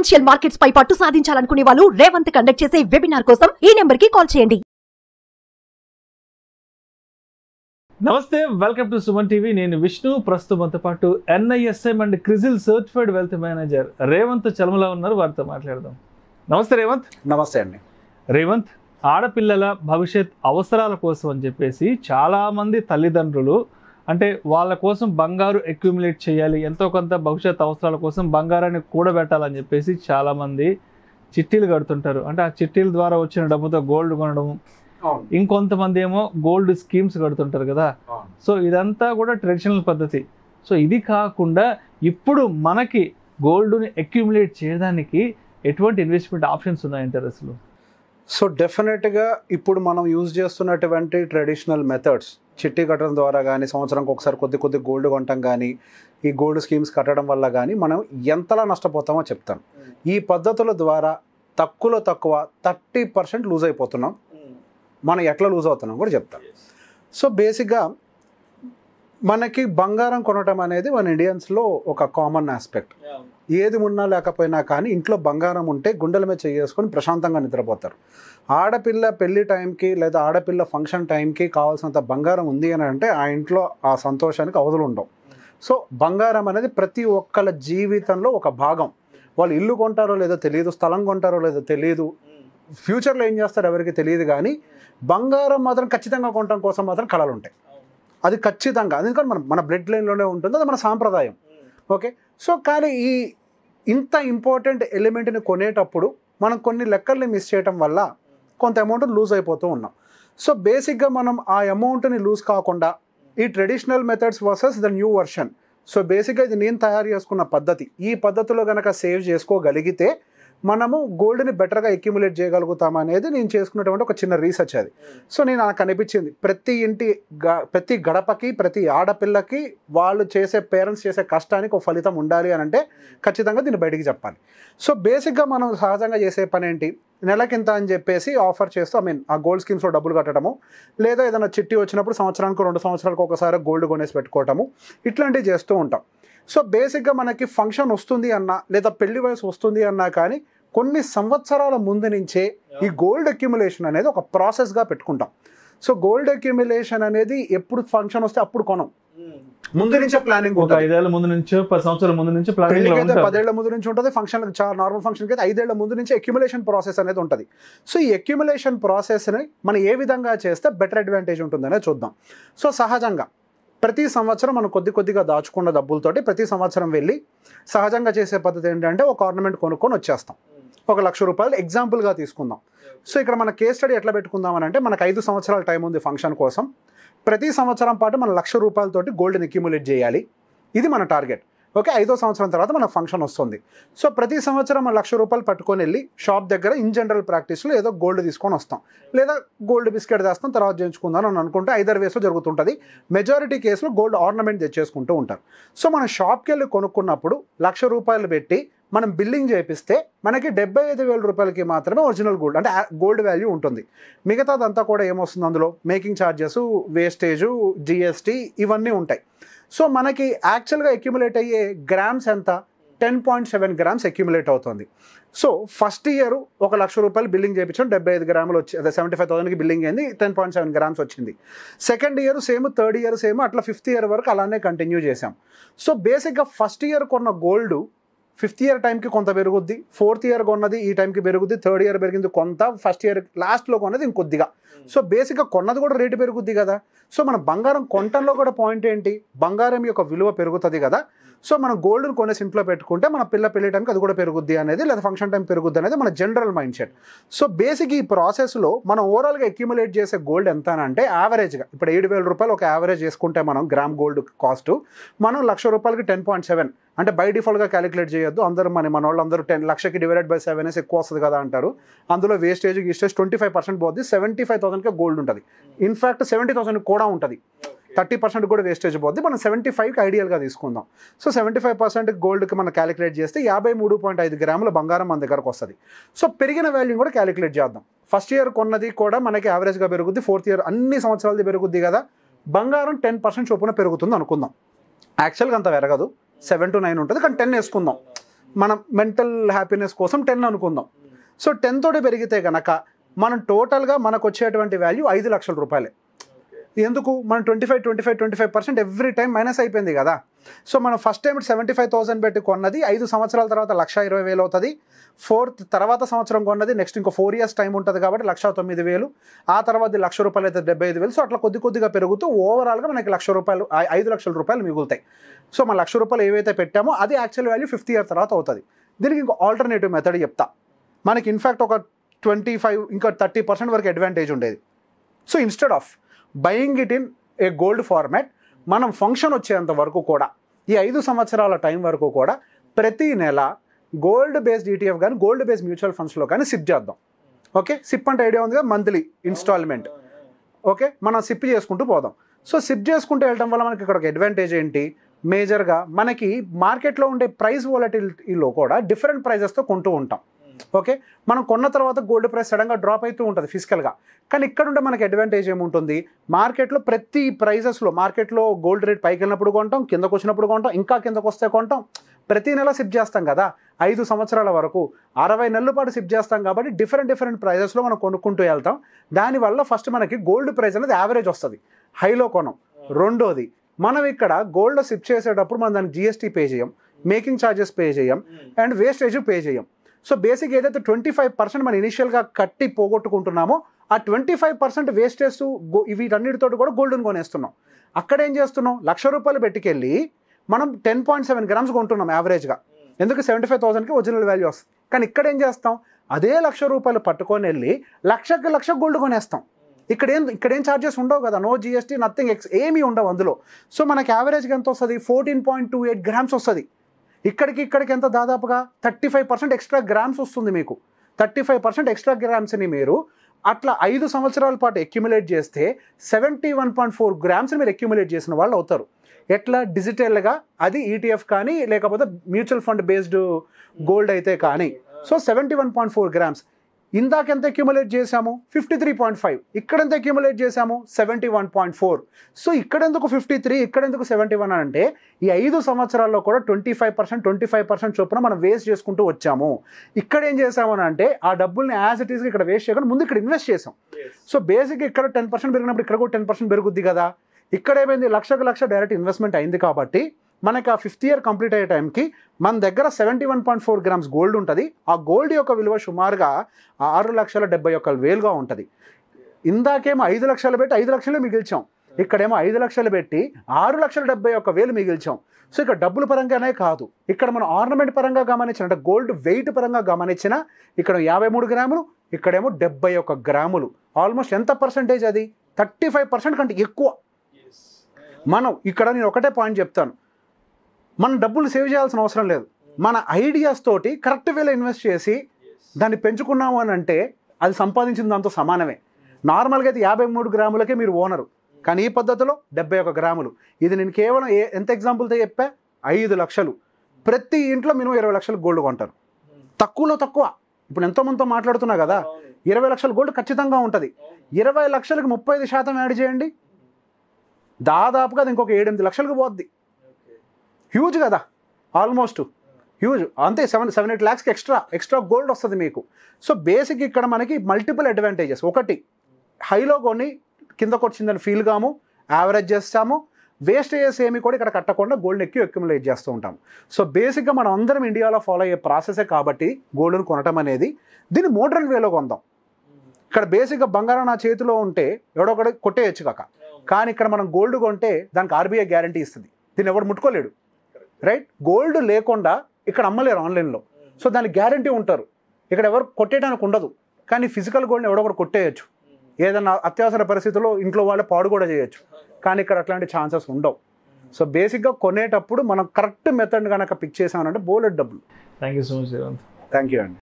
Financial markets పై పట్టు సాధించాలనుకునే వాళ్ళు Revanth conduct చేసే వెబినార్ కోసం ఈ నెంబర్ కి కాల్ చేయండి. నమస్తే, వెల్కమ్ టు సుమన్ టీవీ. నేను విష్ణు. ప్రస్తుతంతో పాటు NISM and CRISIL certified wealth manager Revanth Chalamala ఉన్నారు. వారితో మాట్లాడదాం. నమస్తే రేవంత్. నమస్తే అండి. రేవంత్, ఆడపిల్లల భవిష్యత్ అవసరాల కోసం అని చెప్పేసి చాలామంది తల్లిదండ్రులు అంటే వాళ్ళ కోసం బంగారు అక్యుములేట్ చేయాలి, ఎంతో కొంత భవిష్యత్ అవసరాల కోసం బంగారాన్ని కూడబెట్టాలని చెప్పేసి చాలామంది చిట్టీలు కడుతుంటారు. అంటే ఆ చిట్టీల ద్వారా వచ్చిన డబ్బుతో గోల్డ్ కొనడం, ఇంకొంతమంది ఏమో గోల్డ్ స్కీమ్స్ కడుతుంటారు కదా. సో ఇదంతా కూడా ట్రెడిషనల్ పద్ధతి. సో ఇది కాకుండా ఇప్పుడు మనకి గోల్డ్ని అక్యుములేట్ చేయడానికి ఎటువంటి ఇన్వెస్ట్మెంట్ ఆప్షన్స్ ఉన్నాయంటారు అసలు? సో డెఫినెట్గా ఇప్పుడు మనం యూజ్ చేస్తున్నటువంటి ట్రెడిషనల్ మెథడ్స్, చిట్టి కట్టడం ద్వారా కానీ, సంవత్సరానికి ఒకసారి కొద్ది గోల్డ్ కొనటం కానీ, ఈ గోల్డ్ స్కీమ్స్ కట్టడం వల్ల కానీ మనం ఎంతలా నష్టపోతామో చెప్తాను. ఈ పద్ధతుల ద్వారా తక్కువ 30% లూజ్ అయిపోతున్నాం. మనం ఎట్లా లూజ్ అవుతున్నాం కూడా చెప్తాను. సో బేసిక్గా మనకి బంగారం కొనటం అనేది మన ఇండియన్స్లో ఒక కామన్ ఆస్పెక్ట్. ఏది ఉన్నా లేకపోయినా కానీ ఇంట్లో బంగారం ఉంటే గుండెల మీద చేసుకొని ప్రశాంతంగా నిద్రపోతారు. ఆడపిల్ల పెళ్లి టైంకి లేదా ఆడపిల్ల ఫంక్షన్ టైంకి కావాల్సినంత బంగారం ఉంది అని అంటే ఆ ఇంట్లో ఆ సంతోషానికి అవధులు ఉండవు. సో బంగారం అనేది ప్రతి ఒక్కళ్ళ జీవితంలో ఒక భాగం. వాళ్ళు ఇల్లు కొంటారో లేదో తెలియదు, స్థలం కొంటారో లేదో తెలియదు, ఫ్యూచర్లో ఏం చేస్తారో ఎవరికి తెలియదు, కానీ బంగారం మాత్రం ఖచ్చితంగా కొనడం కోసం మాత్రం కళలు ఉంటాయి. అది ఖచ్చితంగా, ఎందుకంటే మన బ్లడ్ లైన్లోనే ఉంటుంది, అది మన సాంప్రదాయం. ఓకే. సో కానీ ఈ ఇంత ఇంపార్టెంట్ ఎలిమెంట్ని కొనేటప్పుడు మనం కొన్ని లెక్కల్ని మిస్ చేయటం వల్ల కొంత అమౌంట్ లూజ్ అయిపోతూ ఉన్నాం. సో బేసిక్గా మనం ఆ అమౌంట్ని లూజ్ కాకుండా ఈ traditional methods versus the new version. So బేసిక్గా ఇది నేను తయారు చేసుకున్న పద్ధతి. ఈ పద్ధతిలో కనుక సేవ్ చేసుకోగలిగితే మనము గోల్డ్ని బెటర్గా అక్యుములేట్ చేయగలుగుతాం అనేది నేను చేసుకున్నటువంటి ఒక చిన్న రీసెర్చ్ అది. సో నాకు అనిపించింది ప్రతి గడపకి, ప్రతి ఆడపిల్లకి వాళ్ళు పేరెంట్స్ చేసే కష్టానికి ఒక ఫలితం ఉండాలి అని అంటే ఖచ్చితంగా దీన్ని బయటికి చెప్పాలి. సో బేసిక్గా మనం సహజంగా చేసే పని ఏంటి, నెలకింత అని చెప్పేసి ఆఫర్ చేస్తూ ఆ గోల్డ్ స్కీమ్స్లో డబ్బులు కట్టడము, లేదా ఏదైనా చిట్టి వచ్చినప్పుడు సంవత్సరానికి 2 సంవత్సరాలకు ఒకసారి గోల్డ్ కొనేసి పెట్టుకోవటము, ఇట్లాంటివి చేస్తూ ఉంటాం. సో బేసిక్గా మనకి ఫంక్షన్ వస్తుంది అన్నా లేదా పెళ్లి వయసు వస్తుంది అన్నా కానీ కొన్ని సంవత్సరాల ముందు నుంచే ఈ గోల్డ్ అక్యుములేషన్ అనేది ఒక ప్రాసెస్గా పెట్టుకుంటాం. సో గోల్డ్ అక్యుములేషన్ అనేది ఎప్పుడు ఫంక్షన్ వస్తే అప్పుడు కొనం, ముందు నుంచే ప్లానింగ్. 5 ఏళ్ల ముందు నుంచి, 10 సంవత్సరాల ముందు నుంచి ప్లానింగ్, 10 ఏళ్ల ముందు నుంచి ఉంటుంది. ఫంక్షన్ చాలా నార్మల్ ఫంక్షన్కి అయితే 5 ఏళ్ల ముందు నుంచి అక్యుములేషన్ ప్రాసెస్ అనేది ఉంటుంది. సో ఈ అక్యుములేషన్ ప్రాసెస్ని మనం ఏ విధంగా చేస్తే బెటర్ అడ్వాంటేజ్ ఉంటుందనేది చూద్దాం. సో సహజంగా ప్రతి సంవత్సరం మనం కొద్దిగా దాచుకున్న డబ్బులతోటి ప్రతి సంవత్సరం వెళ్ళి సహజంగా చేసే పద్ధతి ఏంటంటే ఒక ఆర్నమెంట్ కొనుక్కొని వచ్చేస్తాం. 1,00,000 రూపాయలు ఎగ్జాంపుల్గా తీసుకుందాం. సో ఇక్కడ మన కేస్ స్టడీ ఎట్లా పెట్టుకుందామని అంటే మనకు 5 సంవత్సరాల టైం ఉంది ఫంక్షన్ కోసం. ప్రతి సంవత్సరం పాటు మనం 1,00,000 రూపాయలతోటి గోల్డ్ని అక్యుములేట్ చేయాలి. ఇది మన టార్గెట్. ఓకే. 5వ సంవత్సరం తర్వాత మనకు ఫంక్షన్ వస్తుంది. సో ప్రతి సంవత్సరం మనం 1,00,000 రూపాయలు పట్టుకొని వెళ్ళి షాప్ దగ్గర ఇన్ జనరల్ ప్రాక్టీస్లో ఏదో గోల్డ్ తీసుకొని వస్తాం, లేదా గోల్డ్ బిస్కెట్ తెస్తాం, తర్వాత చేయించుకుందాం అని అనుకుంటే 5 వేస్లో జరుగుతుంటుంది. మెజారిటీ కేసులో గోల్డ్ ఆర్నమెంట్ తెచ్చేసుకుంటూ ఉంటారు. సో మనం షాప్కి వెళ్ళి కొనుక్కున్నప్పుడు 1,00,000 రూపాయలు పెట్టి మనం బిల్లింగ్ చేపిస్తే మనకి 75,000 రూపాయలకి మాత్రమే ఒరిజినల్ గోల్డ్ అంటే గోల్డ్ వాల్యూ ఉంటుంది. మిగతాదంతా కూడా ఏమొస్తుంది, అందులో మేకింగ్ ఛార్జెస్, వేస్టేజు, GST ఇవన్నీ ఉంటాయి. సో మనకి యాక్చువల్గా అక్యుములేట్ అయ్యే గ్రామ్స్ ఎంత, 10.7 గ్రామ్స్ అక్యుములేట్ అవుతుంది. సో ఫస్ట్ ఇయర్ 1,00,000 రూపాయలు బిల్లింగ్ చేయించాం, 75 గ్రాములు వచ్చి అదే 75,000కి బిల్లింగ్ అయింది, 10.7 గ్రామ్స్ వచ్చింది. Second year same, third year same, అట్లా 5th ఇయర్ వరకు అలానే కంటిన్యూ చేసాం. సో బేసిక్గా ఫస్ట్ ఇయర్ కొన్న గోల్డ్ 5th ఇయర్ టైంకి కొంత పెరుగుద్ది, 4th ఇయర్ కొన్నది ఈ టైంకి పెరుగుద్ది, 3rd ఇయర్ పెరిగింది కొంత, ఫస్ట్ ఇయర్ లాస్ట్లో కొన్నది ఇంకొద్దిగా. సో బేసిక్గా కొన్నది కూడా రేటు పెరుగుద్ది కదా. సో మన బంగారం కొనటంలో కూడా పాయింట్ ఏంటి, బంగారం యొక్క విలువ పెరుగుతుంది కదా. సో మనం గోల్డ్ని కొనేసి ఇంట్లో పెట్టుకుంటే మన పెళ్లి టైంకి అది కూడా పెరుగుద్ది అనేది, లేదా ఫంక్షన్ టైం పెరుగుద్ది అనేది మన general mind set. So basic ఈ ప్రాసెస్లో మనం ఓవరాల్గా అక్యుములేట్ చేసే గోల్డ్ ఎంత అంటే యావరేజ్గా ఇప్పుడు 7,000 రూపాయలు ఒక యావరేజ్ చేసుకుంటే మనం గ్రామ్ గోల్డ్ కాస్ట్ మనం 1,00,000 రూపాయలకి 10.7 అంటే బై డిఫాల్ట్గా క్యాలిక్యులేట్ చేయొద్దు. అందరూ మన వాళ్ళందరూ 10,00,000కి డివైడెడ్ బై 7 ఎక్కువ వస్తుంది కదా అంటారు. అందులో వేస్టేజ్ 25% పోద్ది, 75,000కే గోల్డ్ ఉంటుంది. ఇన్ఫ్యాక్ట్ 70,000 కూడా ఉంటుంది, 30% కూడా వేస్టేజ్ పోద్ది. మనం 75కి ఐడియల్గా తీసుకుందాం. సో 75% గోల్డ్కి మనం క్యాలిక్యులేట్ చేస్తే 53.5 గ్రాముల బంగారం మన దగ్గరకు వస్తుంది. సో పెరిగిన వాల్యూ కూడా క్యాలిక్యులేట్ చేద్దాం. ఫస్ట్ ఇయర్ కొన్నది కూడా మనకి యావరేజ్గా పెరుగుద్ది, 4th ఇయర్ అన్ని సంవత్సరాలది పెరుగుద్ది కదా. బంగారం 10% చొప్పున పెరుగుతుంది అనుకుందాం. యాక్చువల్గా అంత పెరగదు, 7 to 9 ఉంటుంది, కానీ 10 వేసుకుందాం. మనం మెంటల్ హ్యాపీనెస్ కోసం 10 అనుకుందాం. సో 10 తోటి పెరిగితే కనుక మనం టోటల్గా మనకు వచ్చేటువంటి వాల్యూ 5 లక్షల రూపాయలే. ఎందుకు మనం 25% ఎవ్రీ టైం మైనస్ అయిపోయింది కదా. సో మనం ఫస్ట్ టైం 75,000 పెట్టి కొన్నది 5 సంవత్సరాల తర్వాత 1,20,000 అవుతుంది. తర్వాత సంవత్సరం కొన్నది నెక్స్ట్ ఇంకో 4 years టైం ఉంటుంది కాబట్టి 1,09,000. ఆ తర్వాత ₹1,00,000 అయితే 75,000. సో అట్లా కొద్దిగా పెరుగుతూ ఓవరాల్గా మనకి ₹1,00,000 5 లక్షల రూపాయలు మిగులుతాయి. సో మన ₹1,00,000 ఏవైతే పెట్టామో అది యాక్చువల్ వాల్యూ 50 years తర్వాత అవుతుంది. దీనికి ఇంకో ఆల్టర్నేటివ్ మెథడ్ చెప్తా. మనకి ఇన్ఫ్యాక్ట్ ఒక 25 ఇంకా 30% వరకు అడ్వాంటేజ్ ఉండేది. So instead of buying it in a gold format మనం ఫంక్షన్ వచ్చేంత వరకు కూడా ఈ 5 సంవత్సరాల టైం వరకు కూడా ప్రతి నెల గోల్డ్ బేస్డ్ ETF కానీ గోల్డ్ బేస్డ్ మ్యూచువల్ ఫండ్స్లో కానీ సిప్ చేద్దాం. ఓకే, సిప్ అంటే ఐడియా ఉంది కదా, మంత్లీ ఇన్స్టాల్మెంట్. ఓకే, మనం సిప్ చేసుకుంటూ పోదాం. సో సిప్ చేసుకుంటూ వెళ్ళడం వల్ల మనకి ఇక్కడ ఒక అడ్వాంటేజ్ ఏంటి, మేజర్గా మనకి మార్కెట్లో ఉండే ప్రైస్ వాలటిలిటీలో కూడా డిఫరెంట్ ప్రైజెస్తో కొంటూ ఉంటాం. ఓకే, మనం కొన్న తర్వాత గోల్డ్ ప్రైస్ సడన్గా డ్రాప్ అవుతూ ఉంటుంది ఫిజికల్గా. కానీ ఇక్కడ ఉంటే మనకి అడ్వాంటేజ్ ఏముంటుంది, మార్కెట్లో ప్రతి ప్రైజెస్లో మార్కెట్లో గోల్డ్ రేట్ పైకి వెళ్ళినప్పుడు కొంటాం, కిందకు వచ్చినప్పుడు కొంటాం, ఇంకా కిందకు వస్తే కొంటాం. ప్రతి నెల సిప్ చేస్తాం కదా 5 సంవత్సరాల వరకు, 60 నెలల పాటు సిప్ చేస్తాం కాబట్టి డిఫరెంట్ ప్రైజెస్లో మనం కొనుక్కుంటూ వెళ్తాం. దానివల్ల ఫస్ట్ మనకి గోల్డ్ ప్రైస్ అనేది యావరేజ్ వస్తుంది, హైలో కొనం. రెండోది, మనం ఇక్కడ గోల్డ్ సిప్ చేసేటప్పుడు మనం దానికి GST పే చేయం, మేకింగ్ ఛార్జెస్ పే చేయం, అండ్ వేస్టేజ్ పే చేయం. సో బేసిక్ ఏదైతే 25% మనం ఇనిషియల్గా కట్టి పోగొట్టుకుంటున్నామో ఆ 25% వేస్టేజ్ వీటన్నిటితో కూడా గోల్డ్ని కొనేస్తున్నాం. అక్కడ ఏం చేస్తున్నాం, ₹1,00,000 పెట్టుకెళ్ళి మనం 10.7 grams కొంటున్నాం యావరేజ్గా. ఎందుకు 75,000కి ఒరిజినల్ వాల్యూ వస్తుంది. కానీ ఇక్కడ ఏం చేస్తాం, అదే ₹1,00,000 పట్టుకొని వెళ్ళి లక్ష గోల్డ్ కొనేస్తాం. ఇక్కడేం ఛార్జెస్ ఉండవు కదా, నో GST నథింగ్ ఏమీ ఉండవు అందులో. సో మనకి యావరేజ్గా ఎంత వస్తుంది, 14.28 grams వస్తుంది. ఇక్కడికి ఎంత దాదాపుగా 35% ఎక్స్ట్రా గ్రామ్స్ వస్తుంది మీకు. 35% ఎక్స్ట్రా గ్రామ్స్ని మీరు అట్లా 5 సంవత్సరాల పాటు అక్యుములేట్ చేస్తే 71.4 grams మీరు అక్యుములేట్ చేసిన వాళ్ళు అవుతారు. ఎట్లా, డిజిటల్గా అది ETF కానీ లేకపోతే మ్యూచువల్ ఫండ్ బేస్డ్ గోల్డ్ అయితే కానీ. So 71.4 grams. ఇందాక ఎంత అక్యుములేట్ చేసాము, 53.5. ఇక్కడెంత అక్యుములేట్ చేసాము, 71.4. సో ఇక్కడెందుకు 53, ఇక్కడెందుకు 71 అంటే ఈ 5 సంవత్సరాల్లో కూడా 25% చొప్పున మనం వేస్ట్ చేసుకుంటూ వచ్చాము. ఇక్కడ ఏం చేసామని అంటే ఆ డబ్బుల్ని యాజ్ ఇట్ ఈస్గా ఇక్కడ వేస్ట్ చేయకుండా ముందు ఇక్కడ ఇన్వెస్ట్ చేసాం. సో బేసిక్గా ఇక్కడ 10% పెరిగినప్పుడు ఇక్కడ కూడా 10% పెరుగుద్ది కదా. ఇక్కడ ఏమైంది, లక్ష డైరెక్ట్ ఇన్వెస్ట్మెంట్ అయింది కాబట్టి మనకి ఆ 5th year కంప్లీట్ అయ్యే టైంకి మన దగ్గర 71.4 grams గోల్డ్ ఉంటుంది. ఆ గోల్డ్ యొక్క విలువ సుమారుగా 6,71,000గా ఉంటుంది. ఇందాకేమో 5 లక్షలు పెట్టి 5 లక్షలే మిగిల్చాం, ఇక్కడేమో 5 లక్షలు పెట్టి 6,71,000 మిగిల్చాం. సో ఇక్కడ డబ్బుల పరంగానే కాదు, ఇక్కడ మనం ఆర్నమెంట్ పరంగా గమనించిన అంటే గోల్డ్ వెయిట్ పరంగా గమనించిన ఇక్కడ 53 గ్రాములు, ఇక్కడేమో 71 గ్రాములు. ఆల్మోస్ట్ ఎంత పర్సెంటేజ్ అది, 35% కంటే ఎక్కువ. మనం ఇక్కడ నేను ఒకటే పాయింట్ చెప్తాను, మనం డబ్బులు సేవ్ చేయాల్సిన అవసరం లేదు. మన ఐడియాస్ తోటి కరెక్ట్ వేలో ఇన్వెస్ట్ చేసి దాన్ని పెంచుకున్నాము అని అంటే అది సంపాదించిన దాంతో సమానమే. నార్మల్గా అయితే 53 గ్రాములకే మీరు ఓనరు, కానీ ఈ పద్ధతిలో 71 గ్రాములు. ఇది నేను కేవలం ఎంత ఎగ్జాంపుల్తో చెప్పా, 5 లక్షలు. ప్రతి ఇంట్లో మినిమం 20 లక్షలు గోల్డ్ కొంటారు, తక్కువలో తక్కువ. ఇప్పుడు ఎంతోమందితో మాట్లాడుతున్నా కదా, 20 లక్షల గోల్డ్ ఖచ్చితంగా ఉంటుంది. 20 లక్షలకి 35% యాడ్ చేయండి, దాదాపుగా అది ఇంకొక 7-8 లక్షలకు పోద్ది. హ్యూజ్ కదా, ఆల్మోస్ట్ హ్యూజ్. అంతే 7-8 lakhsకి ఎక్స్ట్రా గోల్డ్ వస్తుంది మీకు. సో బేసిక్ ఇక్కడ మనకి మల్టిపుల్ అడ్వాంటేజెస్. ఒకటి, హైలో కొని కిందకు వచ్చిందని ఫీల్ కాము, యావరేజ్ చేస్తాము, వేస్టేజెస్ ఏమి కూడా ఇక్కడ కట్టకుండా గోల్డ్ని అక్యుములేట్ చేస్తూ ఉంటాం. సో బేసిక్గా మనం అందరం ఇండియాలో ఫాలో అయ్యే ప్రాసెసే కాబట్టి గోల్డ్ని కొనటం అనేది. దీన్ని మోడర్న్ వేలో కొందాం. ఇక్కడ బేసిక్గా బంగారం నా చేతిలో ఉంటే ఎవడో ఒకటి కొట్టేయచ్చు కాక, కానీ ఇక్కడ మనం గోల్డ్ కొంటే దానికి RBI గ్యారంటీ ఇస్తుంది, దీన్ని ఎవడు ముట్టుకోలేడు. రైట్, గోల్డ్ లేకుండా ఇక్కడ అమ్మలేరు ఆన్లైన్లో. సో దానికి గ్యారంటీ ఉంటారు, ఇక్కడ ఎవరు కొట్టేయడానికి ఉండదు. కానీ ఫిజికల్ గోల్డ్ని ఎవడో ఒకటి కొట్టేయచ్చు, ఏదైనా అత్యవసర పరిస్థితుల్లో ఇంట్లో వాళ్ళు పాడు కూడా చేయొచ్చు. కానీ ఇక్కడ అట్లాంటి ఛాన్సెస్ ఉండవు. సో బేసిక్గా కొనేటప్పుడు మనం కరెక్ట్ మెథడ్ కనుక పిక్ చేసామనంటే బోలెడ్ డబ్బులు. Thank you so much. Thank you అండి.